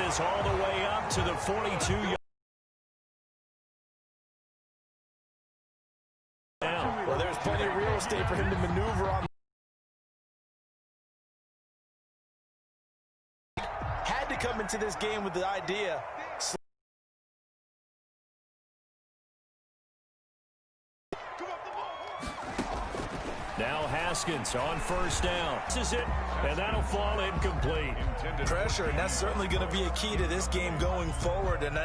this all the way up to the 42-yard. Well, there's plenty of real estate for him to maneuver on. Had to come into this game with the idea. Now Haskins on first down. This is it, and that'll fall incomplete. Pressure, and that's certainly going to be a key to this game going forward. And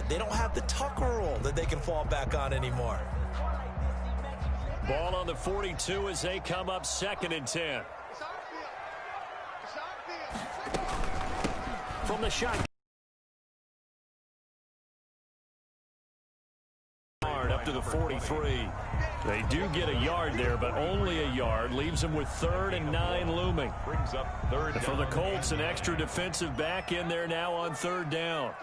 they don't have the Tucker rule that they can fall back on anymore. Ball on the 42 as they come up 2nd and 10. From the shotgun. Up to the 43. They do get a yard there, but only a yard. Leaves them with 3rd and 9 looming. Brings up 3rd down. For the Colts, an extra defensive back in there now on 3rd down.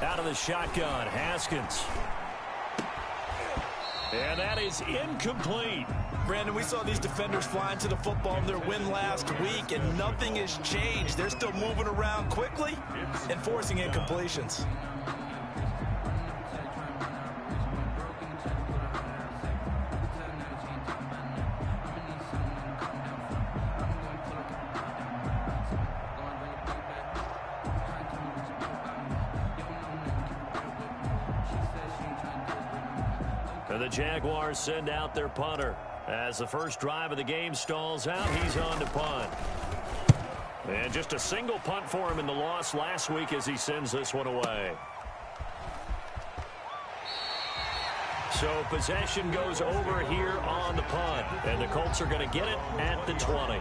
Out of the shotgun, Haskins. And that is incomplete. Brandon, we saw these defenders flying to the football in their win last week, and nothing has changed. They're still moving around quickly and forcing incompletions. And the Jaguars send out their punter. As the first drive of the game stalls out, he's on to punt. And just a single punt for him in the loss last week as he sends this one away. So possession goes over here on the punt. And the Colts are going to get it at the 20.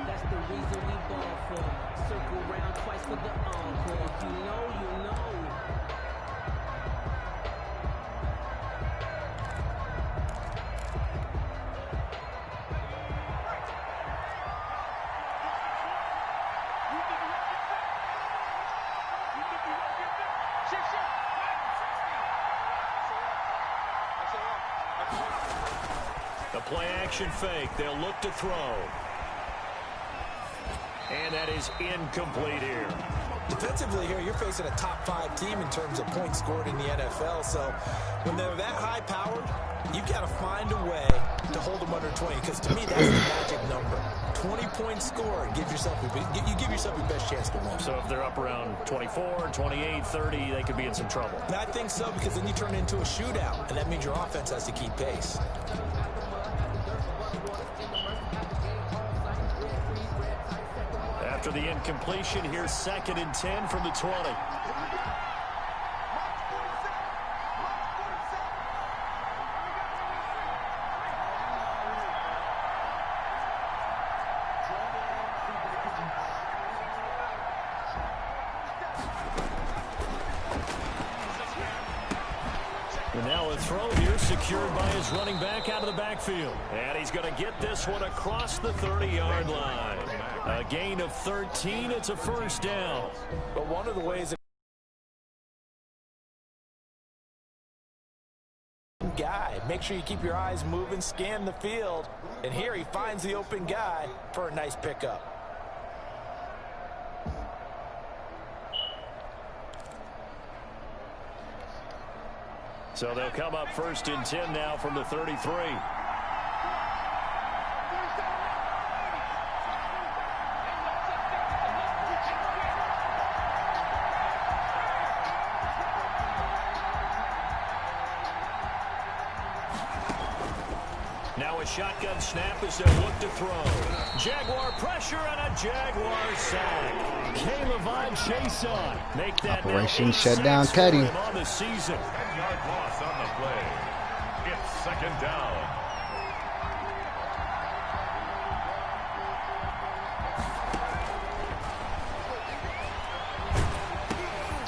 That's the reason we ball for. Circle round twice for the encore. You know. The play action fake. They'll look to throw. And that is incomplete here. Defensively here, you're facing a top 5 team in terms of points scored in the NFL. So when they're that high-powered, you've got to find a way to hold them under 20. Because to me, that's the magic number. 20 points scored, you give yourself your best chance to win. So if they're up around 24, 28, 30, they could be in some trouble. I think so, because then you turn it into a shootout, and that means your offense has to keep pace. After the incompletion, here's 2nd and 10 from the 20. And now a throw here secured by his running back out of the backfield. And he's going to get this one across the 30-yard line. A gain of 13. It's a first down. But one of the ways guy, make sure you keep your eyes moving, scan the field, and here he finds the open guy for a nice pickup. So they'll come up 1st and 10 now from the 33. Now a shotgun snap as they look to throw. Jaguar pressure and a Jaguar sack. Caleb Chase on. Make that Operation Shutdown Cuddy. On the season. 10-yard loss on the play. It's 2nd down.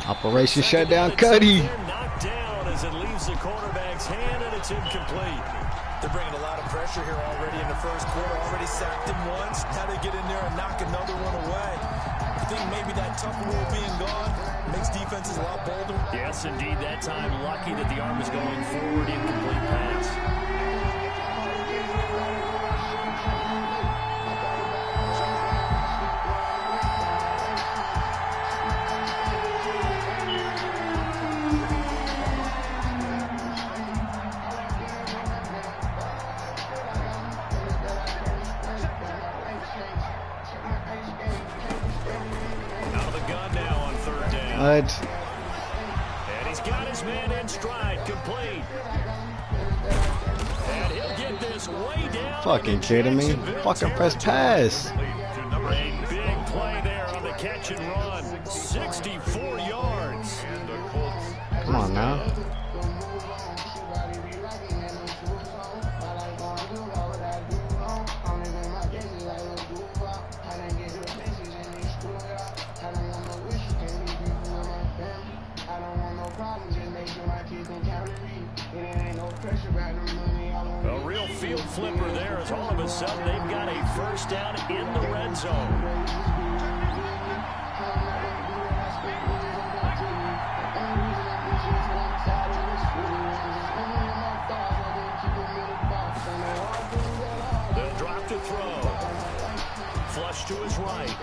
Operation Shutdown Cuddy. Knocked down as it leaves the quarterback's hand, and it's incomplete. They're bringing a lot of pressure here already in the first quarter. Already sacked him once. Now they get in there and knock another one away. I think maybe that tough rule being gone makes defenses a lot bolder. Yes, indeed. That time, lucky that the arm was going forward. Incomplete pass. What? And he's got his man in stride, complete. And he'll get this way down. Fucking kidding me? Fucking press pass. A big play there on the catch and run. 64 yards. Come on now. A real field flipper there as all of a sudden they've got a first down in the red zone. They'll drop to throw. Flush to his right.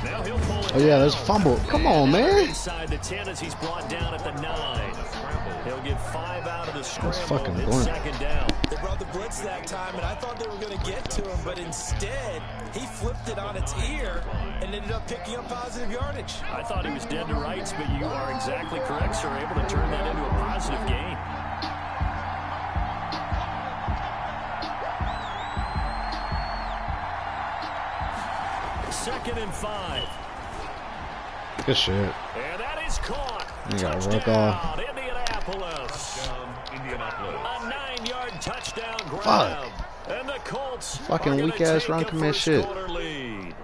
Now he'll pull it. Oh yeah, there's a fumble. Come on, man. Inside the 10 as he's brought down at the 9. He'll get 5 out of the scramble. Fucking It's blunt. second down. They brought the blitz that time, and I thought they were going to get to him, but instead, he flipped it on its ear and ended up picking up positive yardage. I thought he was dead to rights, but you are exactly correct, sir. Able to turn that into a positive gain. Second and 5. Good shit. And that is caught. You gotta work Touchdown, Indianapolis. A 9-yard touchdown grab. Fuck. And the Colts Fucking are gonna weak-ass take run a commit first shit. quarter lead.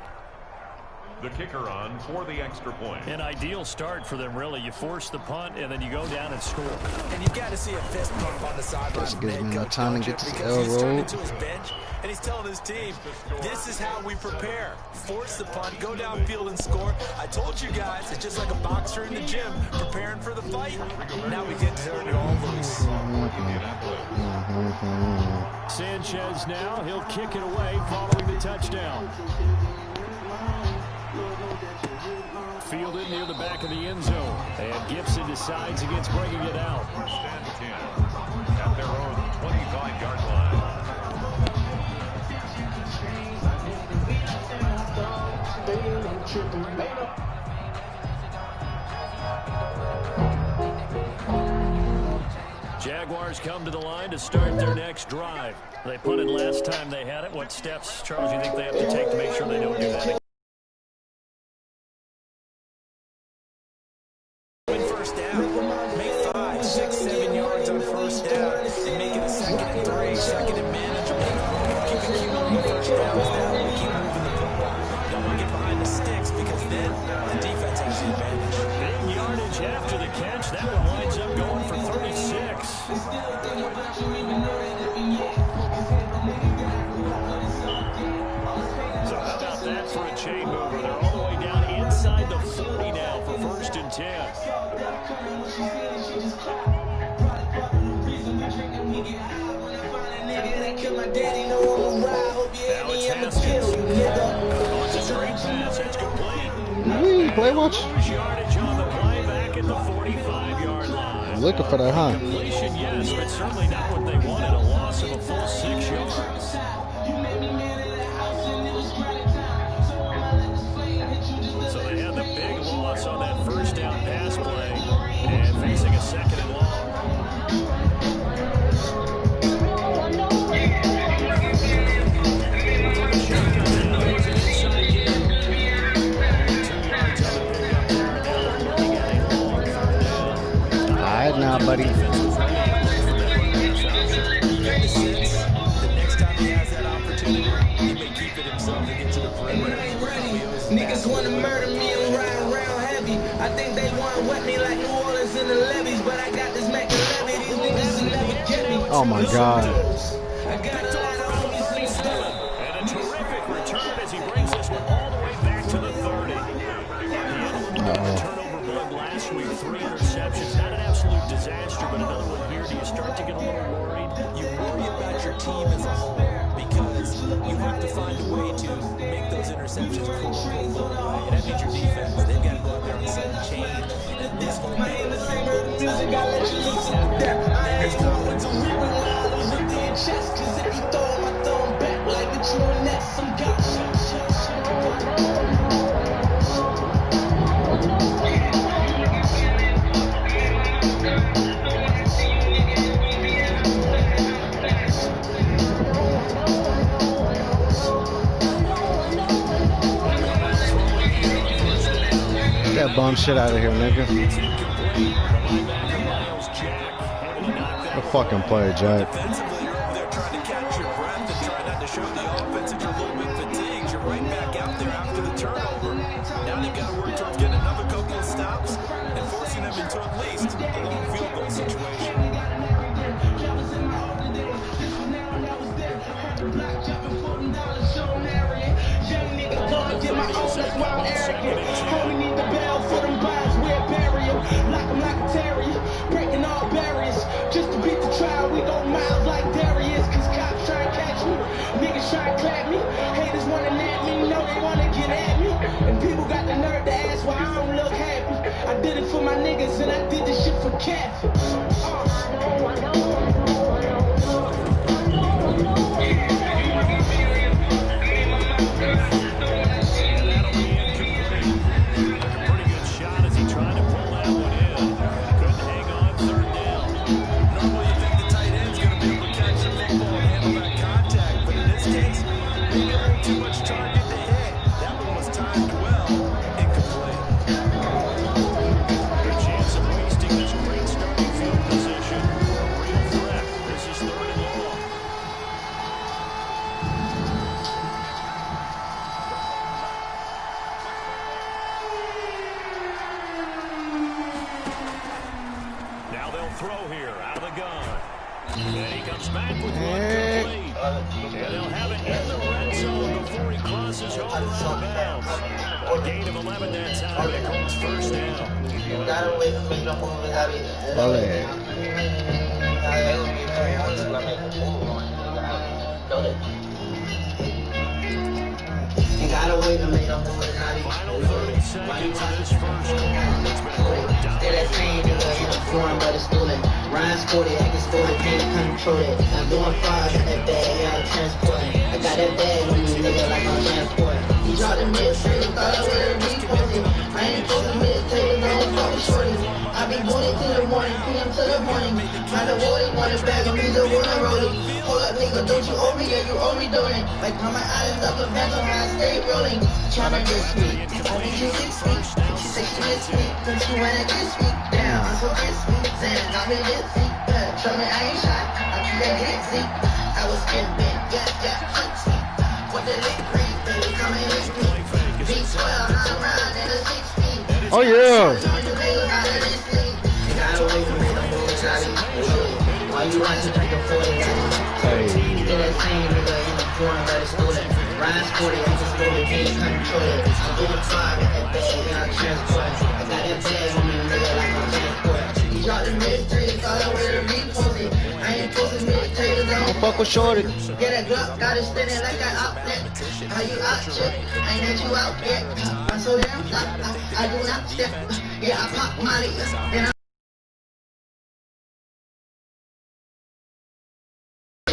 The kicker on for the extra point. An ideal start for them, really. You force the punt, and then you go down and score. And you've got to see a fist pump on the sideline. Just gives me enough time to get to the Because he's turned roll. into his bench, and he's telling his team, this is how we prepare. Force the punt, go downfield and score. I told you guys, it's just like a boxer in the gym preparing for the fight. Now we get to turn it all loose. Sanchez now, he'll kick it away following the touchdown. Fielded near the back of the end zone. And Gibson decides against bringing it out. First and 10 at their own 25-yard line. Jaguars come to the line to start their next drive. They punted last time they had it. What steps, Charles, you think they have to take to make sure they don't do that again? First down. Make 5, 6, 7 yards on first down. And make it a 2nd and 3, 2nd and manageable. Keep it on first downs down. And keep moving the football. Don't want to get behind the sticks because then the defense has the advantage. Big yardage after the catch. That one winds up going for 36. So how about that for a chain mover? They're all the way down inside the 40 now for first and 10. Now it's Haskins. Oh, it's a straight pass. It's complete. Play watch. Lose yardage on the play back at the 45-yard line. Looking for that, huh? Completion, yes, but certainly not what they wanted. A loss of a full 6 yards. So they had the big loss on that first down pass play and facing a 2nd and long. Alright now, buddy. The next time he has that opportunity, he may keep it himself and get to the perimeter. Niggas wanna murder me and ride around heavy. I think they wanna wet me like New Orleans in the levees, but I got this Mac 11. These niggas will never get me. Oh my God. 3 interceptions. Not an absolute disaster, but another one here. Do you start to get a little worried? You worry about your team as a whole because you have to find a way to make those interceptions go away. And that means your defense, they've got to go out there and set and change. And this whole Music, I let you listen to that. I ain't going to re-rely on the dead chest. Cause if you throw him, I throw him back like a true nest. I'm got Get that bum shit out of here, nigga. A fucking play, Jack. defensively, you're over there trying to catch your breath and try not to show the offense that you're a little bit fatigued. You're right back out there after the turnover. Now they've got to work towards getting another couple of stops and forcing them into at least a long field goal situation. Breaking all barriers just to beat the trial. We go miles like Darius, cause cops try to catch me, niggas try to clap me, haters wanna nab me, know they wanna get at me, and people got the nerve to ask why I don't look happy. I did it for my niggas and I did this shit for Kathy. Too much target to hit. That one was timed well, incomplete. Good chance of wasting this great starting field position. A real threat. This is 3rd and long. Now they'll throw here out of the gun. And he comes back with one complete. And they'll have it in the red zone before he crosses over out of bounds. A gain of 11 that time. The Colts first down. Gotta wait to make a move. Final 30 seconds of this first quarter. It's been They're that same nigga in the foreign, but it's stolen. Ryan scored it, I can score it, can't control it. I'm doing far, got that bag, yeah, I'm transporting. I got that bag on me, nigga, like I'm transporting. He dropped the mid-trade, thought I would've reposted. I ain't posting mid-tables, I don't fuck with shorty. I be doing it till the morning, PM to the morning. Trying to roll it, want it back, I'm either wanna roll it. Hold up, nigga, don't you owe me, yeah, you owe me doing it. Like how my eyes up a vent on how I stay rolling. Tryna diss me, I think you 6 feet. She say she miss me, then she wanna kiss me. Damn, I'm so crispy, Zen, got me dizzy. Show me I ain't shy, I keep that glitzy. I was getting big, yeah, fixy. With the lick creep, baby, come and hit me. V12, I'm riding in a 6 feet. Oh yeah. Why you want to take a 40? Hey. Still that same nigga in the foreign, but it's stolen. Ryan scored it, I can score it, can't control it. I'm doing fire, got that bag, yeah, I'm transporting. I got that bag on me, nigga, like I'm transporting. He dropped the mid-trade, thought I would've reposted. I ain't posting mid-traders, I don't Fuck with Shorty. get a Glock, got it spinning like an outlet. How you out, chick? Ain't let you out yet. I'm so damn fly, I do not step. Yeah, I pop Molly, then I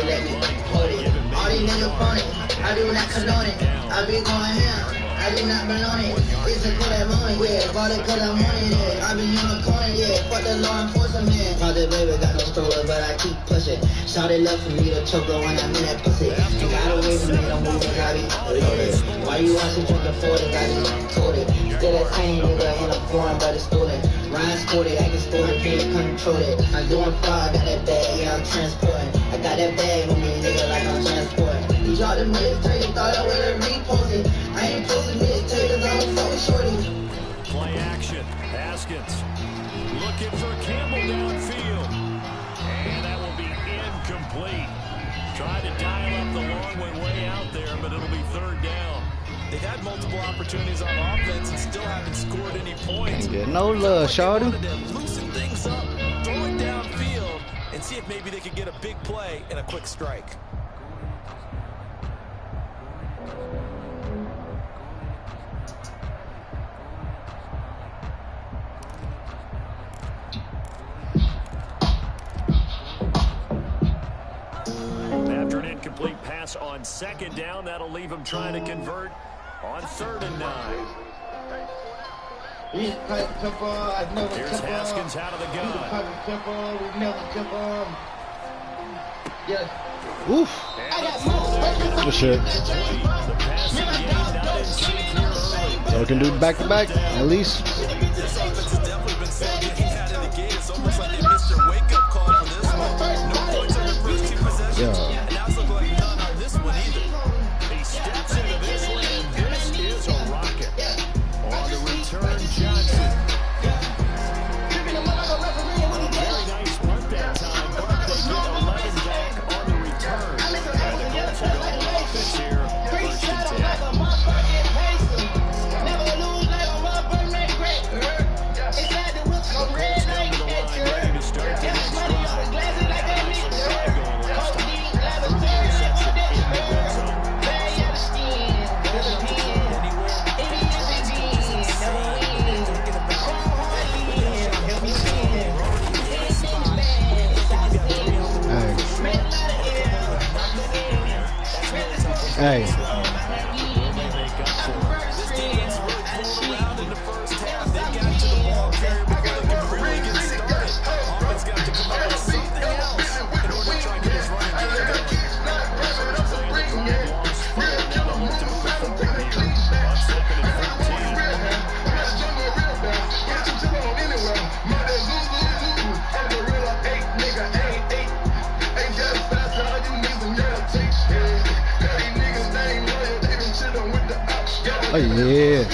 let me hold it. All these niggas phony, I do not condone it. I be going here, I do not belong it. It's a good moment, yeah, bought it cause I'm on it, yeah. I be on the corner, yeah, fuck the law enforcement, man. Call the baby, got no stroller, but I keep pushing. Shawty left for me to choke her when I'm in that pussy. You gotta wait for me to move, I be loaded. Why you want to drink the 40, I just told it. Still that same nigga in the foreign, but it's stolen. Ryan scored it, I can score it, can't control it. I'm doing far, got that bag, yeah, I'm transporting. I got that bag on me, nigga, like I'm transporting. He dropped the mid-trade, thought I would've reposted. I ain't posting mid-traders, I don't fuck with shorty. Play action. Haskins looking for Campbell downfield. And that will be incomplete. Tried to dial up the long one way out there, but it'll be 3rd down. They've had multiple opportunities on offense and still haven't scored any points. Ain't get no love, shawty. Loosen things up, throw it downfield, and see if maybe they could get a big play and a quick strike. After an incomplete pass on second down, that'll leave him trying to convert on 3rd and 9. Here's Haskins out of the gun. Oof. Good shit. So can do back-to-back, at least. This offense has definitely been so good out of the gate. It's almost like they missed their wake-up call for this one. No points on the first 2 possessions. Yeah. And now it's looking like none on this one either. He steps into this one, and this is a rocket. On the return, Johnson. Very nice punt that time, but they get 11 back on the return. And the Colts will go on offense here, 1st and 10. Hey. This defense really pulled around in the first half. They got to the ball carrier before they could really get started. Offense got to come up with something else in order to try and get his running game going. Now they'll look to move it forward here on 2nd and 13. Oh, yeah.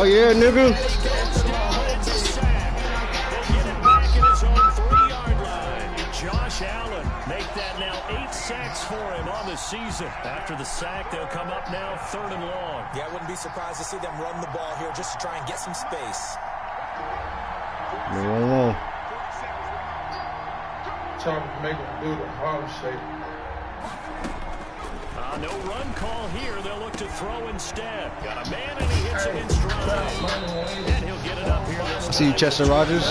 Oh, yeah, nigga. Josh Allen make that now 8 sacks for him on the season. After the sack, they'll come up now 3rd and long. Yeah, I wouldn't be surprised to see them run the ball here just to try and get some space. No. Trying to make him do the hard shape. No run call here. They'll look to throw instead. Got a man and he hits it in stride. And he'll get it up here. See you, Chester Rogers.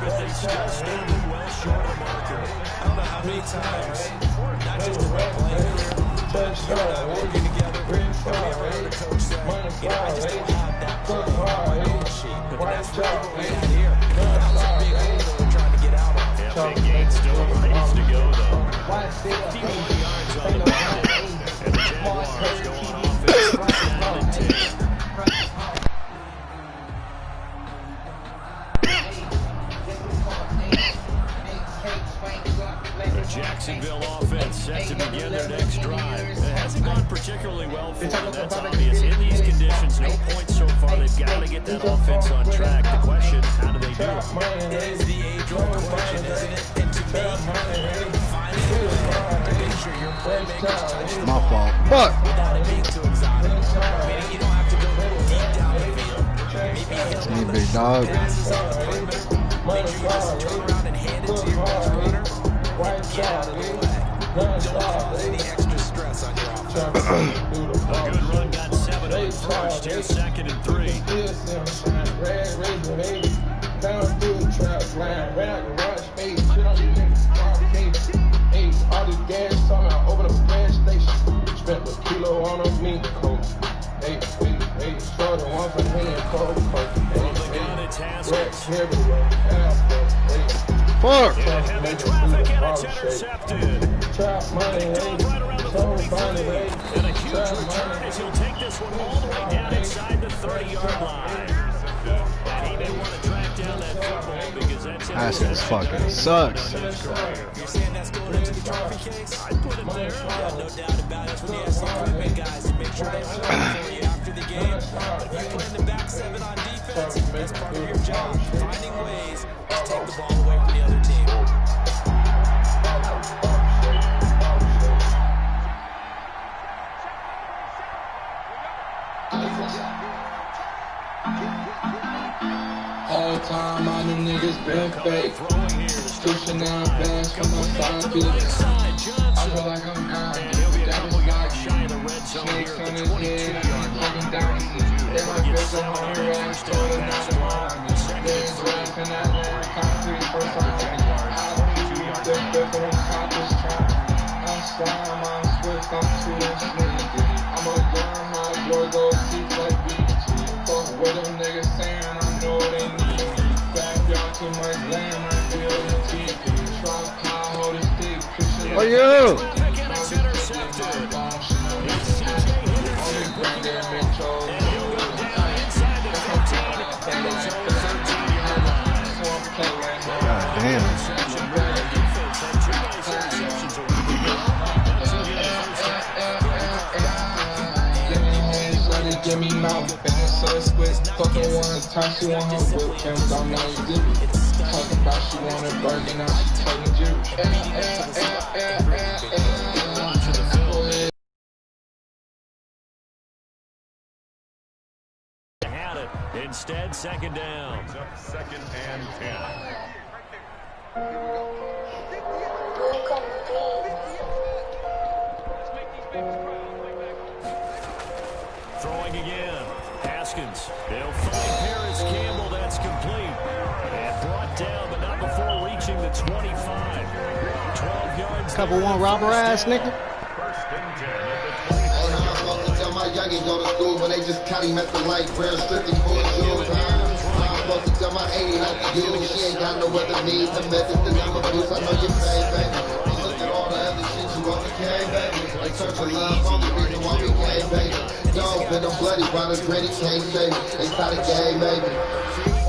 But they still stand well short of marker. I don't know how many times, not just the run play, but working together. The coach said, I just don't have that play on my goal sheet. But that's what we had here. That was a big hole that we're trying to get out of. Yeah, big gain still a ways to go, though. 51 yards on the bandit. And the Jaguars go on offense 9 and 10. The Jacksonville offense set to begin their next drive. It hasn't gone particularly well for them. That's obvious. In these conditions, no points so far. They've got to get that offense on track. The question, how do they do it? It is the age-old question, isn't it? And to me, finding a way to make sure your playmakers My fault. Fuck. without it being too exotic. Meaning you don't have to go deep down the field. Maybe Hey, big dog. passes on the perimeter. Make sure you just turn around and hand it to your best runner. Get out of the way. Don't cause any extra stress on your offense. A good run got 7 on first. Here's 2nd and 3. Down through the trap line, round the rush, hey, shit on these niggas, hey, all this gas, somehow over the gas station, spent a kilo on a meat coat, hey, shorty one for Henny and Cold Coat, From the gun, it's Haskins. everywhere, hey, Fuck. Heavy traffic and it's intercepted. Trap money, Picked off right around the 45. And a huge return as he'll take this one all the way down inside the 30-yard line. And he may want to track down that football because that's That fucking sucks. You're saying that's going into the trophy case? I'd put it there. Yeah, no doubt about it. That's when you ask the equipment guys to make sure they hold it for you after the game. But if you can in the back seven on defense, that's part of your job. Finding ways to take the ball away from the other team. All time, all them niggas been fake. Pushing down fast from my side to the I feel like I'm God. That is like snakes on his head. I'm fucking down. If I get some on your ass, throwing out the ball. Legs laughing at that concrete first time. I don't need the fifth on top this trap. I'm slime, I'm swift, I'm too sneaky. I'm a gun, my boy goes seats like BT. Fuck what them niggas saying, I know they need me. Back y'all too much glam, I feel the TV. Drop high, hold a stick, push it. Oh, you. God damn. Give me mouth, and so it's quick. Fucking one time she want her whip, Kim don't know you did it. Talking about she want a burger, now she talking Jewish. Had it. Instead, second down. Second and 10. Throwing again. Haskins. They'll find Paris Campbell. That's complete. And brought down, but not before reaching the 25. 12 yards. Couple one robber ass nigga. First and 10 at the 20. I'm supposed to tell my youngin' go to school when they just cut him at the light, real strictly for shoes. I'm supposed to tell my 80 not to use. She ain't got no other needs. The methods that I'm abuse, I know you're paid, baby. Look at all the other shit you overcame, baby. In search of love, only reason why we came, baby. Dog been a bloody, brothers ready, can't save me. They started game, baby.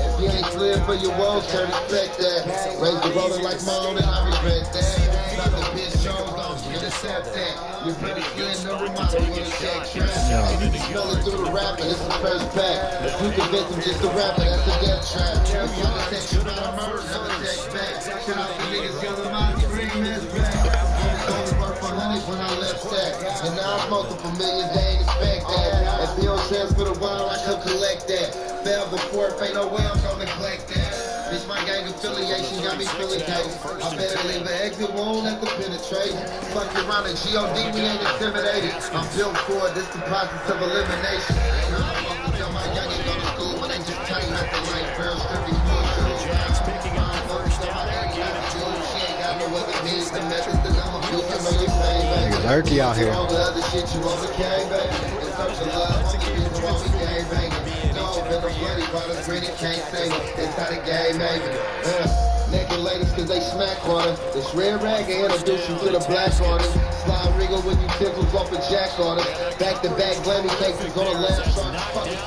If you ain't clear for your woes, can't respect that. Raise the roller like my own, and I regret that. Not the bitch shows, don't intercept that. You're pretty good, no reminder when it's that trap. You can smell it through the rapper, it's the first pack. If you convince him just a rapper, that's a death trap. If you understand you not a murder, never text back. Shout out to niggas, yelling my bring this back. Only worked for hundreds when I left that. And now I'm multiple millions, they ain't expect that. If you don't transfer the wild, I come collect that. Fell before, if ain't no way I'm gonna neglect that. Bitch, my gang affiliation got me feeling gay. I better leave an exit wound at the penetration. Fuck around the G.O.D., we ain't intimidated. I'm built for it, this the process of elimination. I'm supposed to tell my youngin' go to school, but they just tight at the light, real strictly for shoes. I'm supposed to tell my 80 not to do. She ain't got no other needs, the methods that I'm abuse, I know you're paid, baby. Niggas lurky out here. All the other shit you overcame, baby. In search of love, only reason why we came, baby. Been a bloody, but it's gritty, can't say it. It's how the game, baby. Naked ladies, cause they smack on it. This red rag ain't introduce you to the black on it. Slide wriggle with utensils off a jack on it. Back to back, glammy cases on the left side. Fucking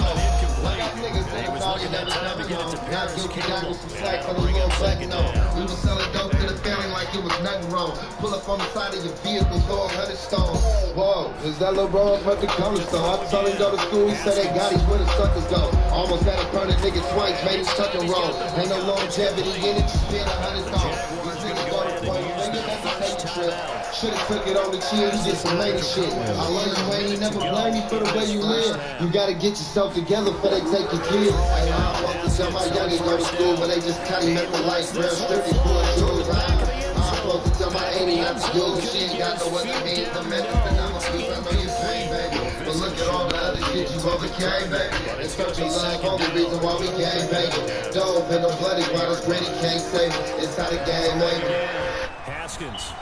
niggas ain't about it, never got guilty, got with some slack for the little black note. We was selling dope to the family like it was nothing wrong. Pull up on the side of your vehicle, throw 100 stones. Whoa, is that little bro up at the corner store? I told him go to school, he said they got his where the suckers go. Almost had a burn a nigga twice, made him tuck and roll. Ain't no longevity in it, you spend 100 dollars. These niggas go to point, they get to take a trip. Should've took it on the chin, he did some lady shit. I love you, man, he never blame you for the way you live. You gotta get yourself together before they take your kids. And I want to tell my youngin' go to school, but they just cut him at the light, real strictly for shoes. I'm supposed to tell my 80 not to do, she ain't got no other needs. The methods that I'm abuse, I know you're paid, baby. But look at all the other shit you overcame, baby. In search of love, only reason why we came, baby. Dope and the bloody, but it's ready, can't save it. It's how the game, baby. Haskins.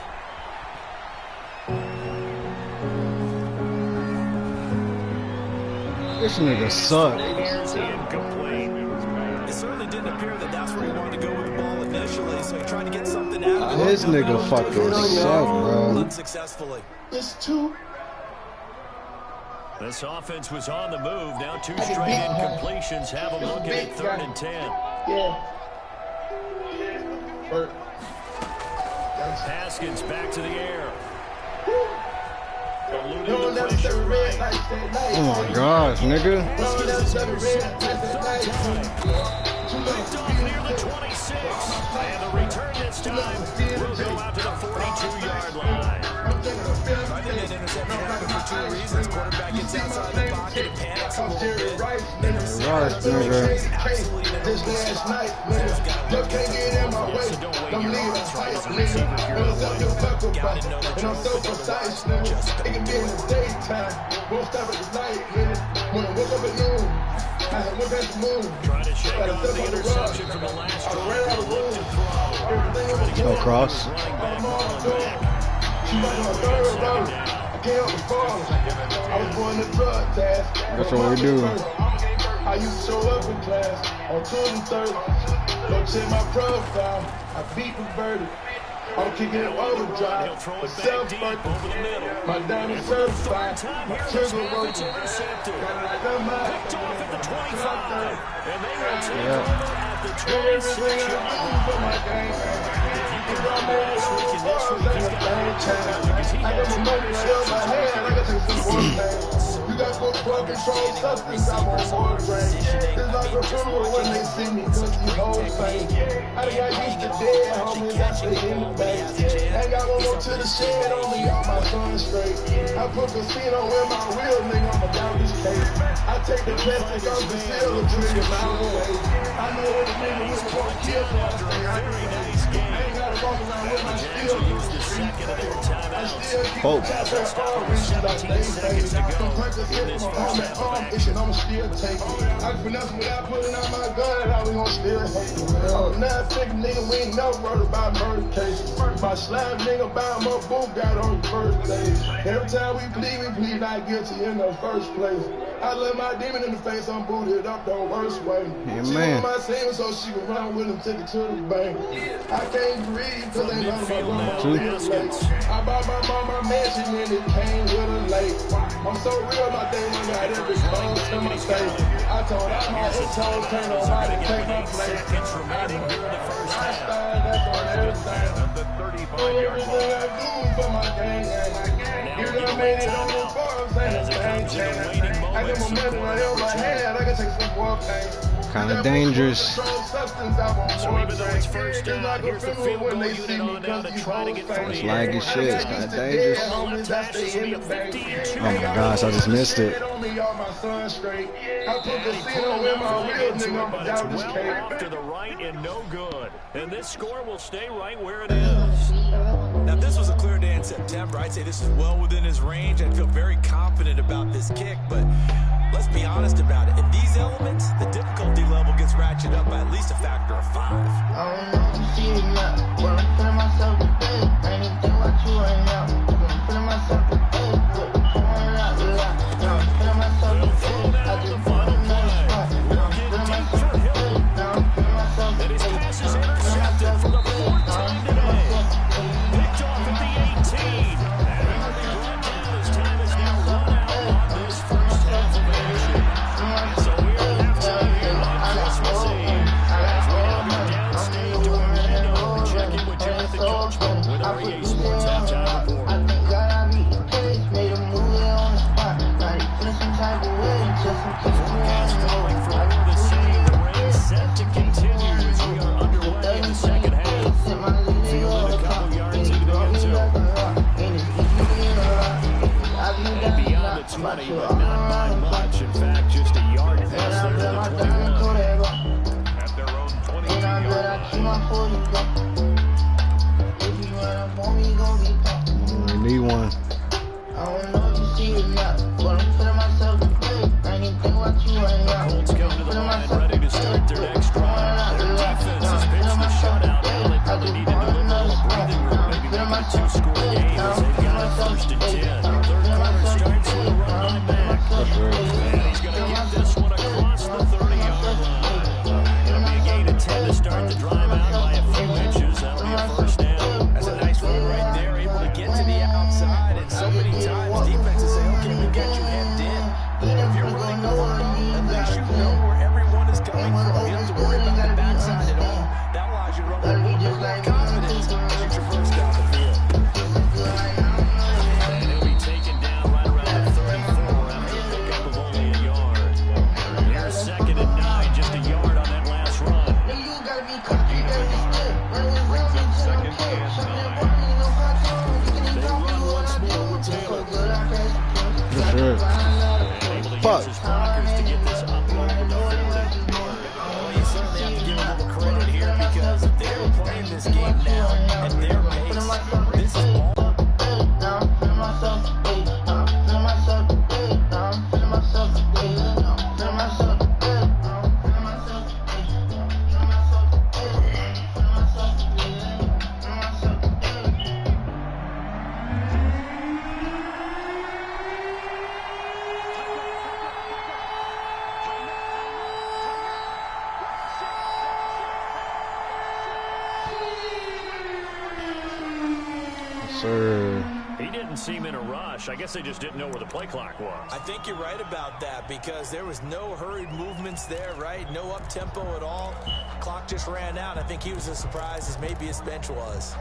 This nigga sucks. Incomplete. It certainly didn't didn't appear that that's where he wanted to go with the ball initially, so he tried to get something out of it. This nigga fucking suck, bro. Unsuccessfully. It's two. This offense was on the move. Now 2 straight incompletions have them looking at 3rd and 10. Yeah. Haskins back to the air. No one never said red lights that night. Oh my gosh, nigga. No one never said red lights that night. Picked off near the 26. And the return this time will go out to the 42-yard line. I think that interception happened for 2 reasons. Quarterback gets outside the pocket and panics a little bit. Gosh, nigga. This last night, nigga, you can't get in my way. Them leaders fight, nigga. And I'm so fuck about it. And I'm so precise, nigga. It can be in the daytime, won't stop at the night, nigga. When I woke up at noon, I had went back to moon. Trying to shake off the interception from the last drive. Ran out of room. Everything was No cross. Running back falling back. She was my third round. I can't help but fall. I was going to drug test. That's what we do. I used to show up in class on Tuesday and Thursday. Go check my profile. I beat the verdict. I'm kicking it overdrive. He'll throw A it back deep self-burn. over the middle. My diamond certified. My trigger It's working. intercepted. Picked Picked off at the 25. And they will take Yeah. over at the Everything I 26-yard do line. for my game. If you can win last week and this week, he's got a chance because he I had got 2 my money right on my hand. I got to take some more things. You got football control substance. I'm on board range. It's like a funeral when they see me cause you whole fame. I got used to dead homies out there in the bank. Ain't got no more to the shed, only all my sons straight. I put casino in my real nigga, I'm a down this case. I take the plastic off the seal and drink it my way. I know what the nigga was for a kill for. very nice game. I ain't gotta walk around with my Jags steel. will use the second of their I timeouts. still keep Oh. the top of all reason like they say. I'm practicing hit my arm and arm itching, I'ma still take it. I can finesse without putting out my gun and how we gon' still hate it. I'm not thinking nigga, we ain't never wrote about murder cases. My slime nigga bound my boot got on the first days. Every time we plead not guilty in the first place. I let my demon in the face, I'm booted up the worst way. Yeah, She man. want my team so she can run with him, take it to the bank. I can't breathe cause ain't none of my grandma real late. I bought my mama a mansion and it came with a lake. I'm so real, my day when I got every phone to my face. I told all my toes, can't nobody take my place. Seconds remaining here in the first I half. started that's on everything. At the 35-yard Everything line. I do for my gang. You done made it on the forums, ain't a thing change. I got my money right on my hand, I can take some more things. Kinda dangerous. So even though it's first down, here's the field goal unit on now to try to get 48. It's laggy shit. It's kinda dangerous. Left hash, this will be a 52. Oh my gosh, I just missed it. I put And the he seal pulled in out my real into nigga, it, I'm but down it's this well case. off to the right and no good. And this score will stay right where it is. Now, if this was a clear day in September, I'd say this is well within his range. I'd feel very confident about this kick, but let's be honest about it. In these elements, the difficulty level gets ratcheted up by at least a factor of 5. I don't know if you see it now, but I'm feeling myself today. I ain't even think about you right now. I'm feeling myself today. But pouring out a lot. Now I'm feeling myself today. I just bought another spot. Now I'm feeling myself today. Now I'm feeling myself And his today. pass is intercepted for the 4th time today. Picked off at the 18. And he'll be brought down as time is now run out on this first half of action. So we're at halftime here on Christmas Eve. As we now go downstate to Orlando to check in with Jonathan Coachman with our EA Sports Halftime Report. I think God I beat the case, made a movie on the spot. Now they feeling some type of way, just in case you Forecast wanna calling for know. more the same. The rain set to continue as we are underway in the second half. Fielded a couple yards into the end zone. And beyond the 20, but not by much. In fact, just a yard past there to the 21. At their own 22-yard line. We need one. I don't know if you see it now, but I'm feeling myself today. I ain't even think about you right now. Colts come to the line ready to start their next drive. Their defense has pitched the shutout. Now they probably need to deliver a little breathing room. Maybe make it a 2-score game as they've got it 1st and 10. Third quarter starts with a run line back. And he's going to get this one across the 30-yard line. It'll be a gain of 10 Fuck. his blockers to get this up over the 40. Well, you certainly have to give a little credit here because they're playing this game now at their pace. This is all. He didn't seem in a rush. I guess they just didn't know where the play clock was. I think you're right about that because there was no hurried movements there, right? No up-tempo at all. Clock just ran out. I think he was as surprised as maybe his bench was.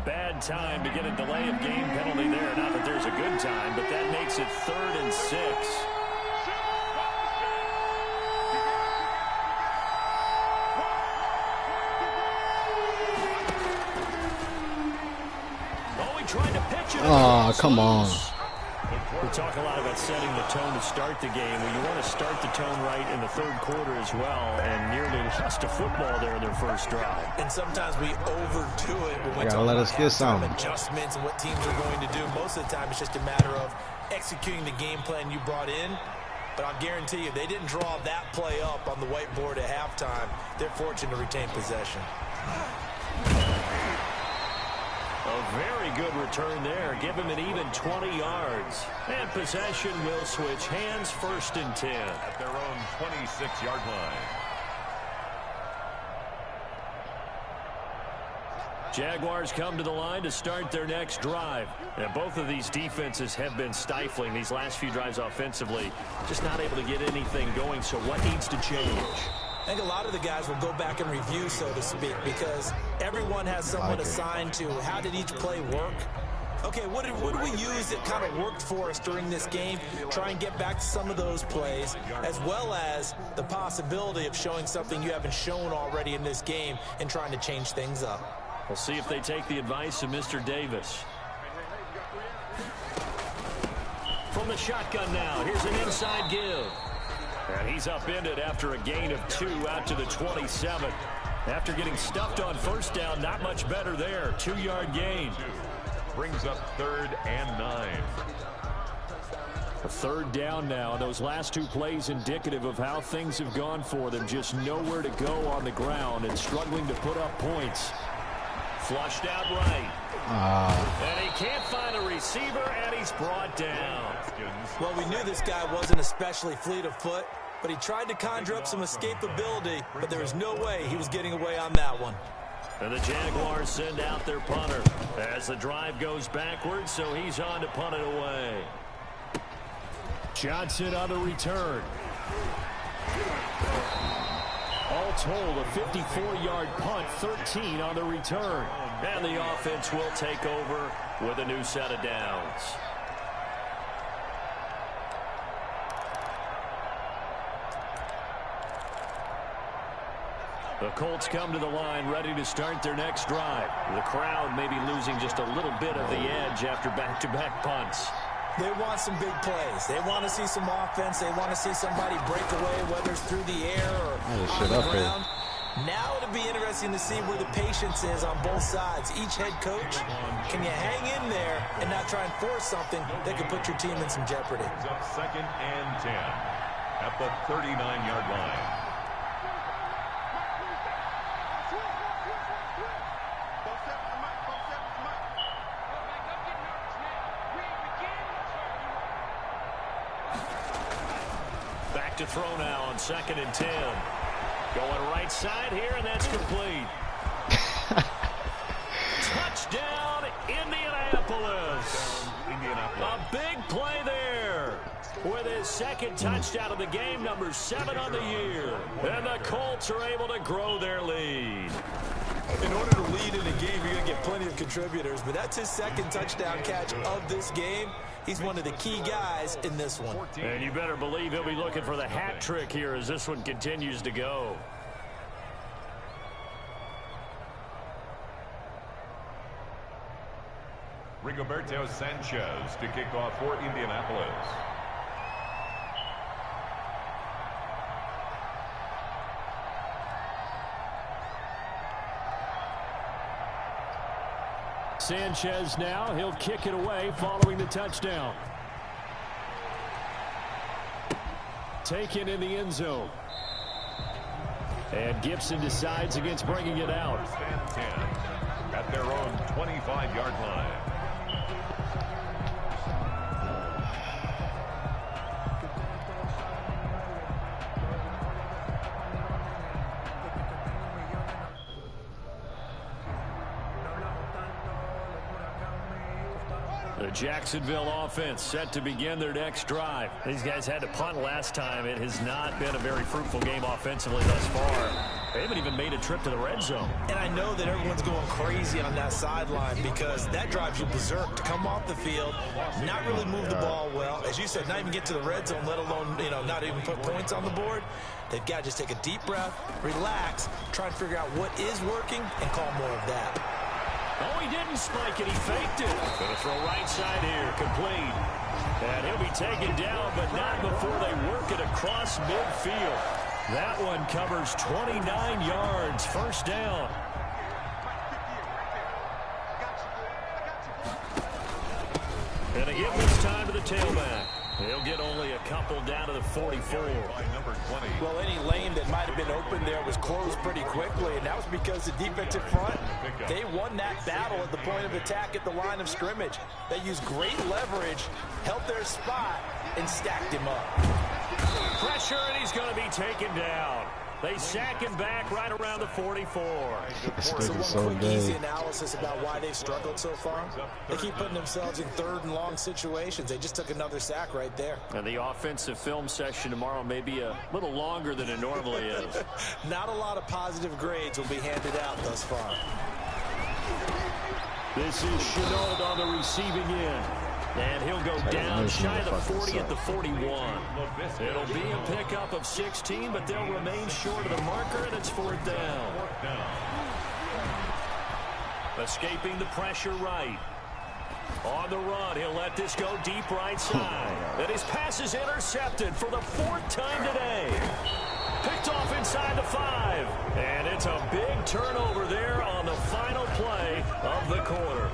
Bad time to get a delay of game penalty there. Not that there's a good time, but that makes it 3rd and 6. Trying to pitch it. Oh, come on. We talk a lot about setting the tone to start the game. Well, you want to start the tone right in the 3rd quarter as well, and nearly lost a football there in their first drive. And sometimes we overdo it when we gotta talk let about us get some adjustments and what teams are going to do. Most of the time, it's just a matter of executing the game plan you brought in. But I'll guarantee you, they didn't draw that play up on the whiteboard at halftime. They're fortunate to retain possession. A very good return there. Give him an even 20 yards. And possession will switch hands, 1st and 10. At their own 26-yard line. Jaguars come to the line to start their next drive. And both of these defenses have been stifling these last few drives offensively. Just not able to get anything going. So what needs to change? I think a lot of the guys will go back and review, so to speak, because everyone has someone assigned to how did each play work. Okay, what did we use that kind of worked for us during this game? Try and get back to some of those plays, as well as the possibility of showing something you haven't shown already in this game and trying to change things up. We'll see if they take the advice of Mr. Davis. From the shotgun now, here's an inside give. And he's upended after a gain of 2 out to the 27. After getting stuffed on 1st down, not much better there. 2-yard gain. Brings up 3rd and 9. A 3rd down now. Those last 2 plays indicative of how things have gone for them. Just nowhere to go on the ground and struggling to put up points. Flushed out right. And he can't find a receiver, and he's brought down. Well, we knew this guy wasn't especially fleet of foot, but he tried to conjure up some escapability, but there was no way he was getting away on that one. And the Jaguars send out their punter as the drive goes backwards, so he's on to punt it away. Johnson on the return. All told, a 54-yard punt, 13 on the return. And the offense will take over with a new set of downs. The Colts come to the line ready to start their next drive. The crowd may be losing just a little bit of the edge after back-to-back punts. They want some big plays. They want to see some offense. They want to see somebody break away, whether it's through the air or on the ground. Now it'll be interesting to see where the patience is on both sides. Each head coach, can you hang in there and not try and force something that could put your team in some jeopardy? Up 2nd and 10 at the 39-yard line. Back to throw now on 2nd and 10. Going right side here, and that's complete. Touchdown, Indianapolis. A big play there with his 2nd touchdown of the game, number 7 on the year. And the Colts are able to grow their lead. In order to lead in a game, you're going to get plenty of contributors, but that's his 2nd touchdown catch of this game. He's one of the key guys in this one. And you better believe he'll be looking for the hat trick here as this one continues to go. Rigoberto Sanchez to kick off for Indianapolis. Sanchez now, he'll kick it away following the touchdown. Taken in the end zone. And Gibson decides against bringing it out. First and 10 at their own 25-yard line. The Jacksonville offense set to begin their next drive. These guys had to punt last time. It has not been a very fruitful game offensively thus far. They haven't even made a trip to the red zone. And I know that everyone's going crazy on that sideline because that drives you berserk to come off the field, not really move the ball well. As you said, not even get to the red zone, let alone, not even put points on the board. They've got to just take a deep breath, relax, try and figure out what is working, and call more of that. Oh, he didn't spike it. He faked it. Gonna throw right side here. Complete. And he'll be taken down, but not before they work it across midfield. That one covers 29 yards. First down. And they give this time to the tailback. He'll get only a couple down to the 44. Number 20. Well, any lane that might have been open there was closed pretty quickly, and that was because the defensive front, they won that battle at the point of attack at the line of scrimmage. They used great leverage, held their spot, and stacked him up. Pressure, and he's going to be taken down. They sack him back right around the 44. So one quick, easy analysis about why they've struggled so far. They keep putting themselves in third and long situations. They just took another sack right there. And the offensive film session tomorrow may be a little longer than it normally is. Not a lot of positive grades will be handed out thus far. This is Chenault on the receiving end. And he'll go down shy of the 40 at the 41. It'll be a pickup of 16, but they'll remain short of the marker, and it's fourth down. Escaping the pressure right. On the run, he'll let this go deep right side. And his pass is intercepted for the fourth time today. Picked off inside the 5. And it's a big turnover there on the final play of the quarter.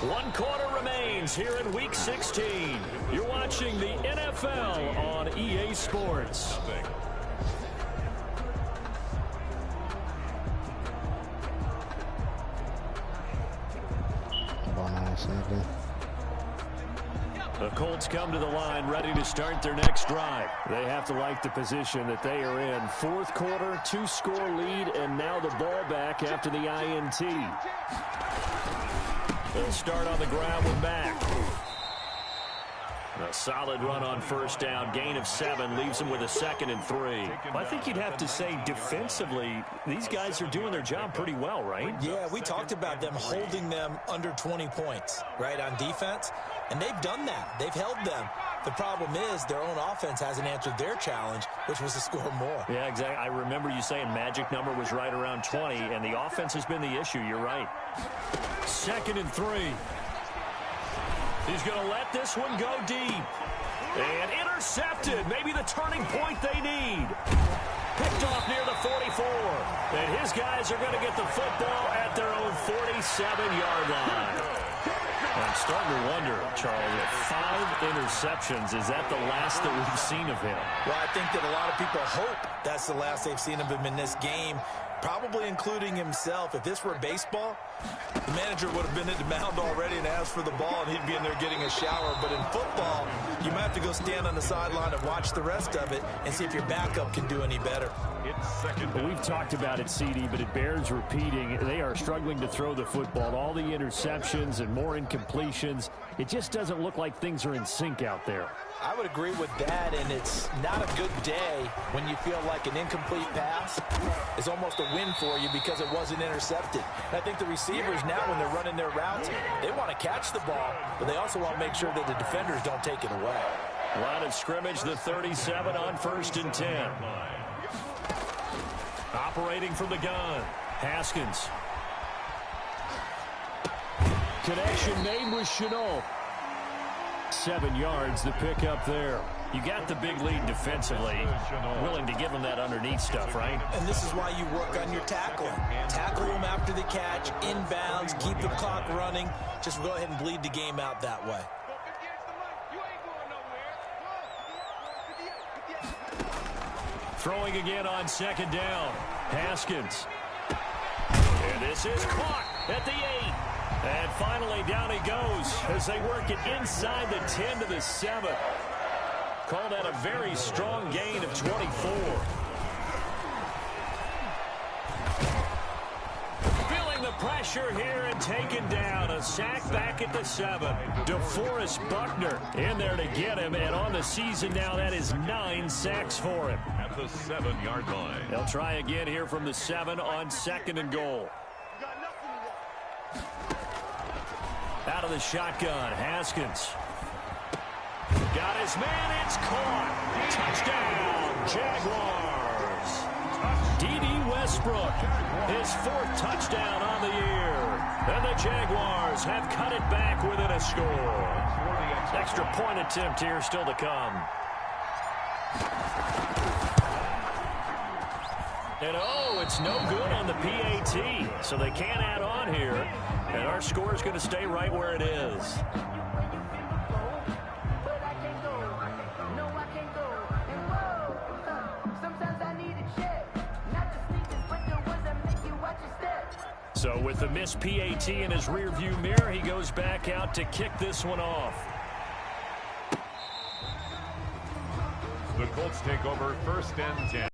1 quarter remains here in Week 16. You're watching the NFL on EA Sports. The Colts come to the line ready to start their next drive. They have to like the position that they are in. Fourth quarter, 2-score lead, and now the ball back after the INT. They'll start on the ground with Mack. A solid run on first down. Gain of 7 leaves them with a 2nd and 3. Well, I think you'd have to say defensively, these guys are doing their job pretty well, right? Yeah, we talked about them holding them under 20 points, right, on defense. And they've done that. They've held them. The problem is their own offense hasn't answered their challenge, which was to score more. Yeah, exactly. I remember you saying magic number was right around 20, and the offense has been the issue. You're right. 2nd and 3. He's going to let this one go deep. And intercepted. Maybe the turning point they need. Picked off near the 44. And his guys are going to get the football at their own 47-yard line. I'm starting to wonder, Charles, if 5 interceptions, is that the last that we've seen of him? Well, I think that a lot of people hope that's the last they've seen of him in this game, probably including himself. If this were baseball, the manager would have been at the mound already and asked for the ball, and he'd be in there getting a shower. But in football, you might have to go stand on the sideline and watch the rest of it and see if your backup can do any better. Well, we've talked about it, CD, but it bears repeating. They are struggling to throw the football. All the interceptions and more incompletions. It just doesn't look like things are in sync out there. I would agree with that, and it's not a good day when you feel like an incomplete pass is almost a win for you because it wasn't intercepted. And I think the receivers now, when they're running their routes, they want to catch the ball, but they also want to make sure that the defenders don't take it away. Line of scrimmage, the 37 on 1st and 10. Operating from the gun, Haskins. connection made with Chenault. 7 yards the pick up there. You got the big lead defensively. Willing to give them that underneath stuff, right? And this is why you work on your tackling. Tackle them after the catch, inbounds, keep the clock running. Just go ahead and bleed the game out that way. Throwing again on 2nd down. Haskins. And this is caught at the 8. And finally down he goes as they work it inside the 10 to the 7. Called that a very strong gain of 24. Feeling the pressure here and taken down. A sack back at the 7. DeForest Buckner in there to get him. And on the season now, that is 9 sacks for him. At the 7-yard line. They'll try again here from the 7 on 2nd and goal. Out of the shotgun, Haskins. Got his man, it's caught. Touchdown, Jaguars. D.D. Westbrook, his 4th touchdown on the year. And the Jaguars have cut it back within a score. Extra point attempt here still to come. And oh, it's no good on the PAT, so they can't add on here. And our score is going to stay right where it is. So with the missed PAT in his rearview mirror, he goes back out to kick this one off. The Colts take over 1st and 10.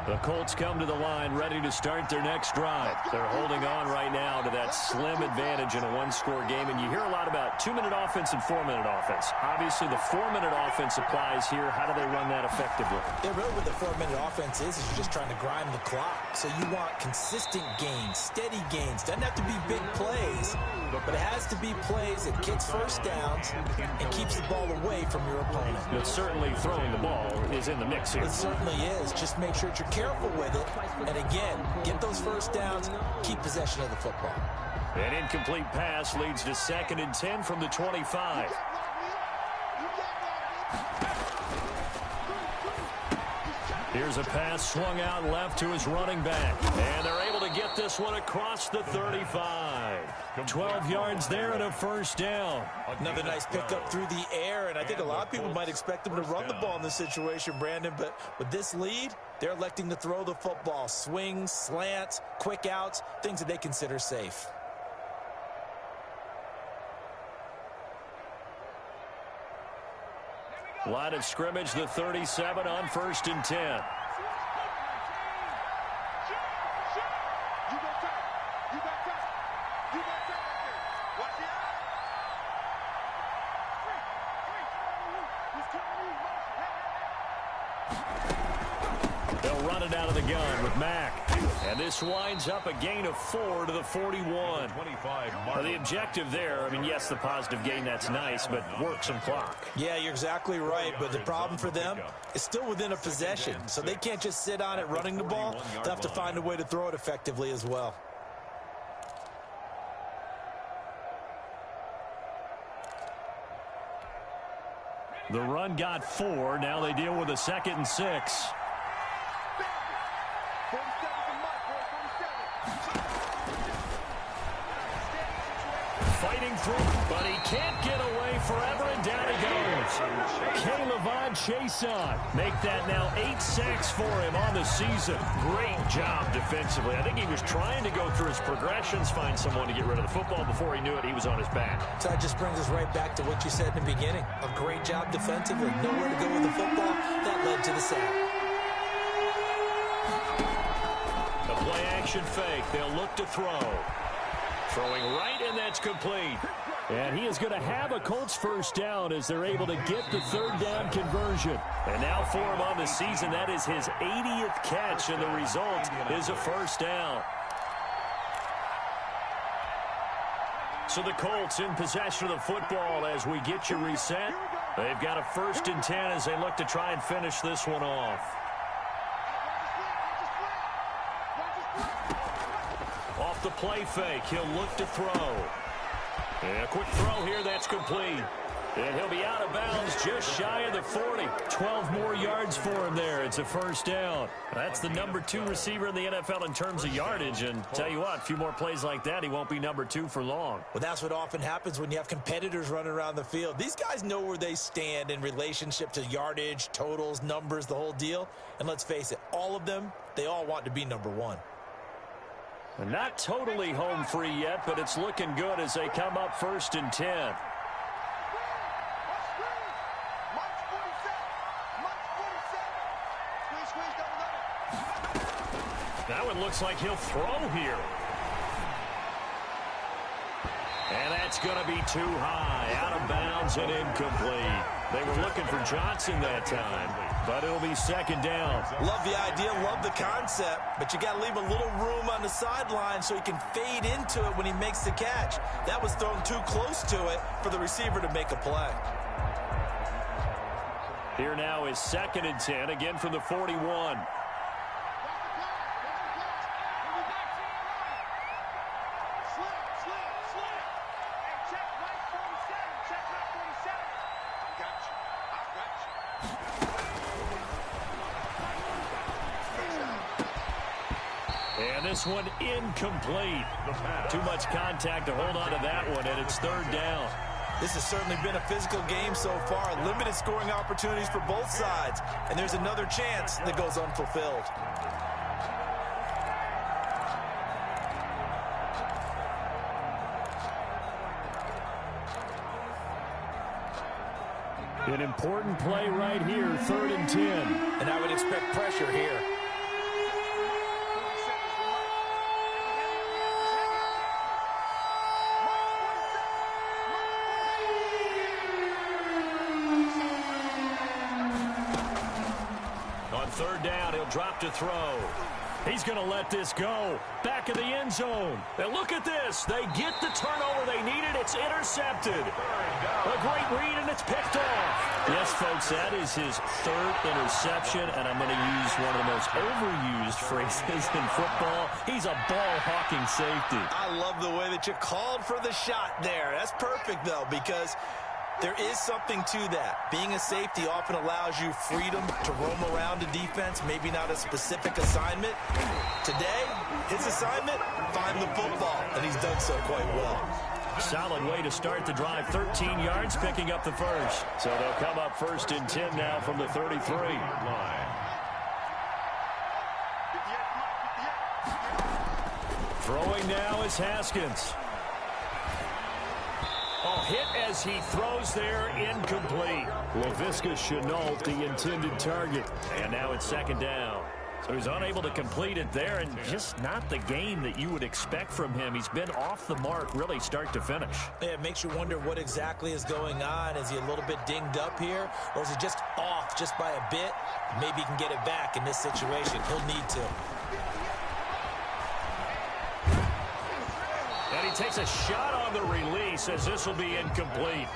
The Colts come to the line ready to start their next drive. They're holding on right now to that slim advantage in a 1-score game. And you hear a lot about 2-minute offense and 4-minute offense. Obviously, the 4-minute offense applies here. How do they run that effectively? Yeah, really what the 4-minute offense is you're just trying to grind the clock. So you want consistent gains, steady gains. Doesn't have to be big plays, but it has to be plays that gets first downs and keeps the ball away from your opponent. But certainly throwing the ball is in the mix here. It certainly is. Just make sure that you're careful with it. And again, get those first downs, keep possession of the football. An incomplete pass leads to 2nd and 10 from the 25. Here's a pass swung out left to his running back. And they're able to get this one across the 35. 12 yards there and a 1st down. Another nice pickup through the air, and I think a lot of people might expect them to run the ball in this situation, Brandon, but with this lead, they're electing to throw the football. Swings, slants, quick outs, things that they consider safe. Line of scrimmage, the 37 on 1st and 10. They'll run it out of the gun with Mack. And this winds up a gain of 4 to the 41. Now the objective there, I mean, yes, the positive gain, that's nice, but work some clock. Yeah, you're exactly right, but the problem for them is still within a possession, so they can't just sit on it running the ball. They'll have to find a way to throw it effectively as well. The run got 4. Now they deal with a 2nd and 6. Fighting through, but he can't get away forever, and down he goes. Caleb Chason make that now 8 sacks for him on the season. Great job defensively. I think he was trying to go through his progressions, find someone to get rid of the football. Before he knew it, he was on his back. So that just brings us right back to what you said in the beginning. A great job defensively. Nowhere to go with the football. That led to the sack. The play action fake. They'll look to throw. Throwing right, and that's complete. And he is going to have a Colts first down as they're able to get the third down conversion. And now for him on the season, that is his 80th catch, and the result is a first down. So the Colts in possession of the football as we get you reset. They've got a 1st and 10 as they look to try and finish this one off. Off the play fake, he'll look to throw. And a quick throw here, that's complete. And he'll be out of bounds just shy of the 40. 12 more yards for him there. It's a first down. That's the number 2 receiver in the NFL in terms of yardage. And tell you what, a few more plays like that, he won't be number 2 for long. Well, that's what often happens when you have competitors running around the field. These guys know where they stand in relationship to yardage, totals, numbers, the whole deal. And let's face it, all of them, they all want to be number 1. Not totally home free yet, but it's looking good as they come up 1st and 10. That one looks like he'll throw here. And that's going to be too high, out of bounds and incomplete. They were looking for Johnson that time, but it'll be 2nd down. Love the idea, love the concept, but you got to leave a little room on the sideline so he can fade into it when he makes the catch. That was thrown too close to it for the receiver to make a play. Here now is 2nd and 10, again from the 41. And this one incomplete. Too much contact to hold on to that one, and it's 3rd down. This has certainly been a physical game so far. Limited scoring opportunities for both sides. And there's another chance that goes unfulfilled. An important play right here, 3rd and 10. And I would expect pressure here. On 3rd down, he'll drop to throw. He's going to let this go. Back of the end zone. And look at this. They get the turnover they needed. It's intercepted. A great read, and it's picked off. Yes, folks, that is his 3rd interception, and I'm going to use one of the most overused phrases in football. He's a ball-hawking safety. I love the way that you called for the shot there. That's perfect, though, because there is something to that. Being a safety often allows you freedom to roam around a defense, maybe not a specific assignment. Today, his assignment, find the football, and he's done so quite well. Solid way to start the drive. 13 yards, picking up the first. So they'll come up 1st and 10 now from the 33. Throwing now is Haskins. Oh, hit as he throws there, incomplete. Laviska Shenault, the intended target. And now it's 2nd down. So he's unable to complete it there, and just not the game that you would expect from him. He's been off the mark, really, start to finish. Yeah, it makes you wonder what exactly is going on. Is he a little bit dinged up here, or is he just off just by a bit? Maybe he can get it back in this situation. He'll need to. And he takes a shot on the release as this will be incomplete.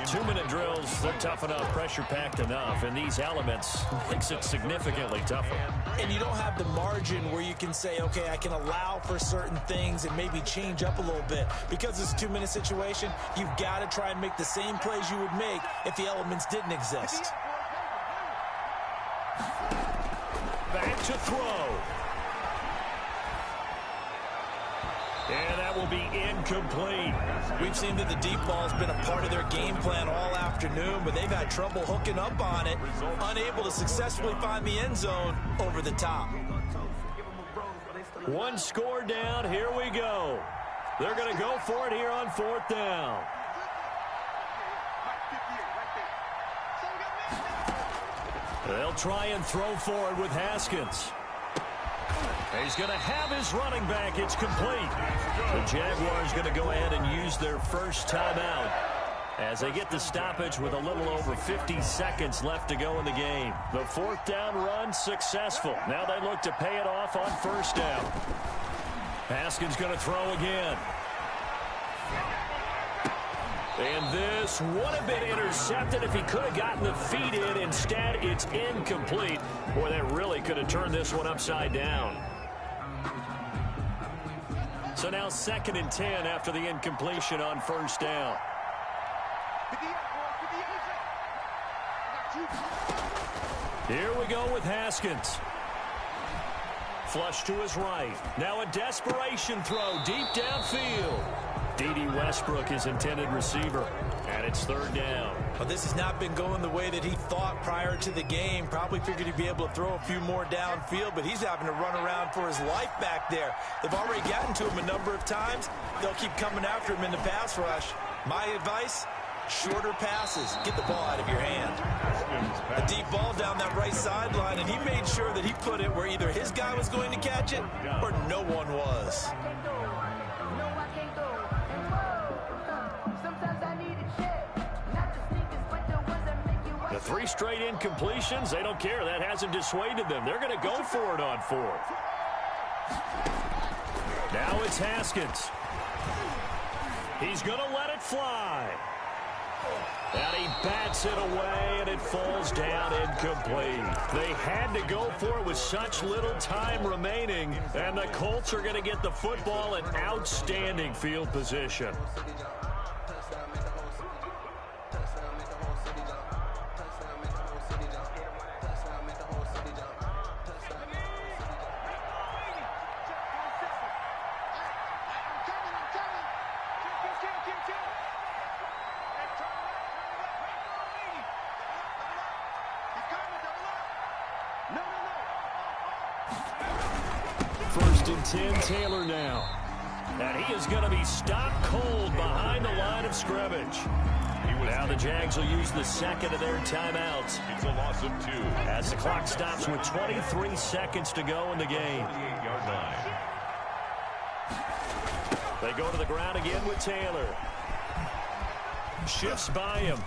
2-minute drills, they're tough enough, pressure-packed enough, and these elements makes it significantly tougher. And you don't have the margin where you can say, okay, I can allow for certain things and maybe change up a little bit. Because it's a 2-minute situation, you've got to try and make the same plays you would make if the elements didn't exist. Back to throw. And that will be incomplete. We've seen that the deep ball has been a part of their game plan all afternoon, but they've had trouble hooking up on it, unable to successfully find the end zone over the top. One score down. Here we go. They're going to go for it here on 4th down. They'll try and throw forward with Haskins. He's going to have his running back. It's complete. The Jaguars going to go ahead and use their first timeout as they get the stoppage with a little over 50 seconds left to go in the game. The fourth down run successful. Now they look to pay it off on first down. Haskins going to throw again. And this would have been intercepted if he could have gotten the feet in. Instead, it's incomplete. Boy, that really could have turned this one upside down. So now 2nd and 10 after the incompletion on first down. Here we go with Haskins. Flush to his right. Now a desperation throw deep downfield. D.D. Westbrook is intended receiver, and it's 3rd down. Well, this has not been going the way that he thought prior to the game. Probably figured he'd be able to throw a few more downfield, but he's having to run around for his life back there. They've already gotten to him a number of times. They'll keep coming after him in the pass rush. My advice, shorter passes. Get the ball out of your hand. A deep ball down that right sideline, and he made sure that he put it where either his guy was going to catch it or no one was. The 3 straight incompletions, they don't care. That hasn't dissuaded them. They're going to go for it on 4th. Now it's Haskins. He's going to let it fly. And he bats it away, and it falls down incomplete. They had to go for it with such little time remaining, and the Colts are going to get the football in outstanding field position. First and 10, Taylor now. And he is going to be stopped cold behind the line of scrimmage. Now the Jags will use the 2nd of their timeouts. It's a loss of 2. As the clock stops with 23 seconds to go in the game. 48-yard line. They go to the ground again with Taylor. Shifts by him.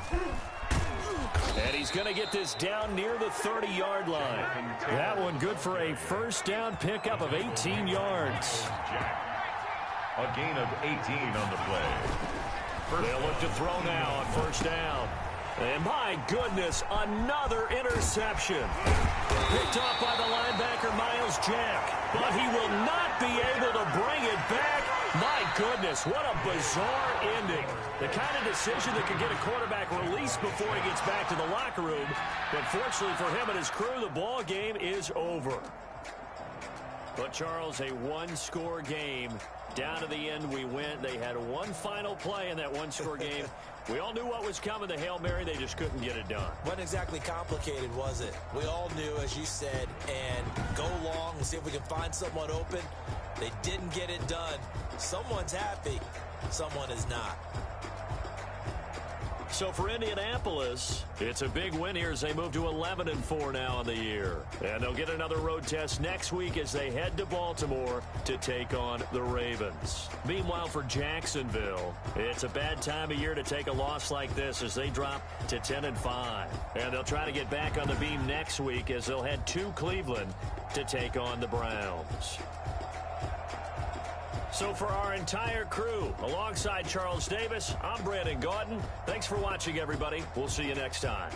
And he's going to get this down near the 30-yard line. That one good for a first down pickup of 18 yards. A gain of 18 on the play. They'll look to throw now on first down. And my goodness, another interception. Picked off by the linebacker, Miles Jack. But he will not be able to bring it back. My goodness, what a bizarre ending. The kind of decision that could get a quarterback released before he gets back to the locker room. But fortunately for him and his crew, the ball game is over. But, Charles, a one-score game. Down to the end we went. They had one final play in that one-score game. We all knew what was coming, the Hail Mary. They just couldn't get it done. Wasn't exactly complicated, was it? We all knew, as you said, and go long and see if we can find someone open. They didn't get it done. Someone's happy. Someone is not. So for Indianapolis, it's a big win here as they move to 11-4 now in the year. And they'll get another road test next week as they head to Baltimore to take on the Ravens. Meanwhile, for Jacksonville, it's a bad time of year to take a loss like this as they drop to 10-5. And they'll try to get back on the beam next week as they'll head to Cleveland to take on the Browns. So for our entire crew, alongside Charles Davis, I'm Brandon Gaudin. Thanks for watching, everybody. We'll see you next time.